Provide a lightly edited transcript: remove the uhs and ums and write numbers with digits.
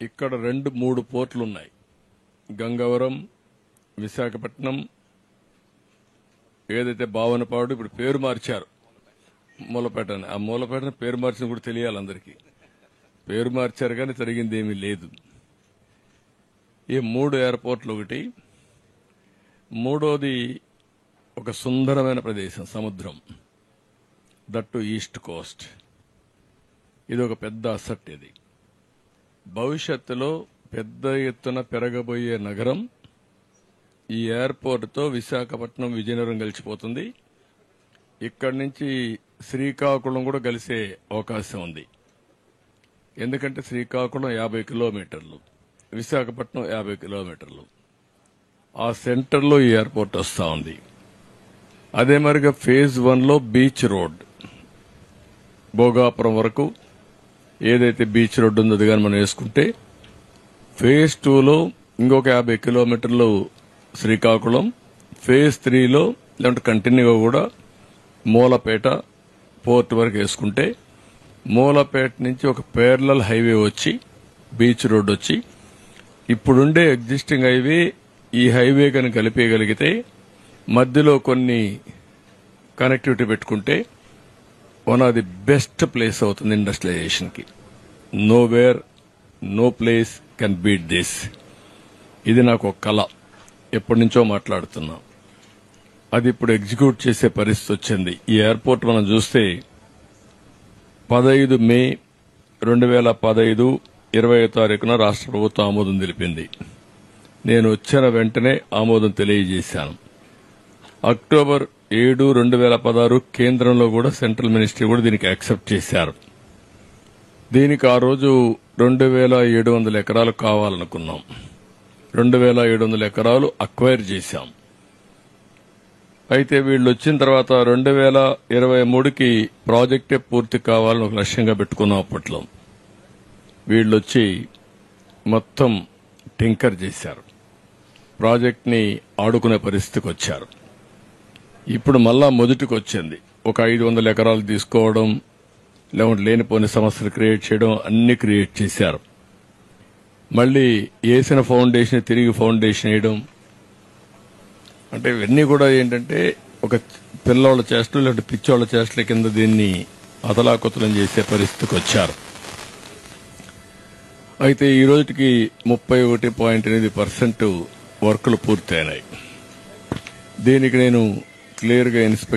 ఇక్కడ 2-3 పోర్టులు ఉన్నాయి. గంగవరం, విశాఖపట్నం, ఏదైతే భావనపాడు, ఇప్పుడు పేరు మార్చారు మూలపేట అని. ఆ మూలపేటను పేరు మార్చిన కూడా తెలియాలి అందరికీ. పేరు మార్చారు కానీ జరిగింది ఏమీ లేదు. ఈ 3 ఎయిర్పోర్ట్లు ఒకటి. మూడోది ఒక సుందరమైన ప్రదేశం, సముద్రం, దట్టు ఈస్ట్ కోస్ట్. ఇది ఒక పెద్ద అసెట్. ఇది భవిష్యత్తులో పెద్ద ఎత్తున పెరగబోయే నగరం. ఈ ఎయిర్పోర్టుతో విశాఖపట్నం, విజయనగరం కలిసిపోతుంది. ఇక్కడి నుంచి శ్రీకాకుళం కూడా కలిసే అవకాశం ఉంది. ఎందుకంటే శ్రీకాకుళం 50 కిలోమీటర్లు, విశాఖపట్నం 50 కిలోమీటర్లు. ఆ సెంటర్లో ఈ ఎయిర్పోర్ట్ వస్తూ ఉంది. అదే మరిగా ఫేజ్ 1లో బీచ్ రోడ్ భోగాపురం వరకు ఏదైతే బీచ్ రోడ్ ఉందో అది కానీ మనం వేసుకుంటే, ఫేజ్ 2లో ఇంకొక 50 కిలోమీటర్లు శ్రీకాకుళం, ఫేజ్ 3లో లేదంటే కంటిన్యూగా కూడా మూలపేట పోర్ట్ వరకు వేసుకుంటే, మూలపేట నుంచి ఒక పేరలల్ హైవే వచ్చి బీచ్ రోడ్ వచ్చి ఇప్పుడుండే ఎగ్జిస్టింగ్ హైవే ఈ హైవే కనుక కలిపేయగలిగితే, మధ్యలో కొన్ని కనెక్టివిటీ పెట్టుకుంటే one of the best place అవుతుంది ఇండస్ట్రియలైజేషన్ కి. Nowhere, no place can beat this. ఇది నాకు ఒక కళ, ఎప్పటి నుంచో మాట్లాడుతున్నా. అది ఇప్పుడు ఎగ్జిక్యూట్ చేసే పరిస్థితి వచ్చింది. ఈ ఎయిర్పోర్ట్ మనం చూస్తే 15 మే 2015 20వ తారీఖున రాష్ట్ర ప్రభుత్వం ఆమోదం తెలిపింది. నేను వచ్చిన వెంటనే ఆమోదం తెలియజేశాను. అక్టోబర్ 7, 2016 కేంద్రంలో కూడా సెంట్రల్ మినిస్ట్రీ కూడా దీనికి యాక్సెప్ట్ చేశారు. దీనికి ఆ రోజు 2700 ఎకరాలు కావాలనుకున్నాం. 2700 ఎకరాలు అక్వైర్ చేశాం. అయితే వీళ్ళు వచ్చిన తర్వాత 2023కి ప్రాజెక్టే పూర్తి కావాలని ఒక లక్ష్యంగా పెట్టుకున్నాం. అప్పట్లో వీళ్ళొచ్చి మొత్తం టింకర్ చేశారు, ప్రాజెక్ట్ ని ఆడుకునే పరిస్థితికి వచ్చారు. ఇప్పుడు మళ్ళా మొదటికి వచ్చింది. ఒక 500 ఎకరాలు తీసుకోవడం, లేకుంటే లేనిపోని సమస్యలు క్రియేట్ చేయడం, అన్ని క్రియేట్ చేశారు. మళ్లీ వేసిన ఫౌండేషన్ తిరిగి ఫౌండేషన్ వేయడం, అంటే ఇవన్నీ కూడా ఏంటంటే ఒక పిల్లోళ్ల చేష్టలు లేదంటే పిచ్చోళ్ల చేష్టల కింద దీన్ని అతలాకుతలం చేసే పరిస్థితికి వచ్చారు. అయితే ఈ రోజుకి 31.8% వర్కులు పూర్తయినాయి. దీనికి నేను క్లియర్ గా ఇన్స్పెక్ట్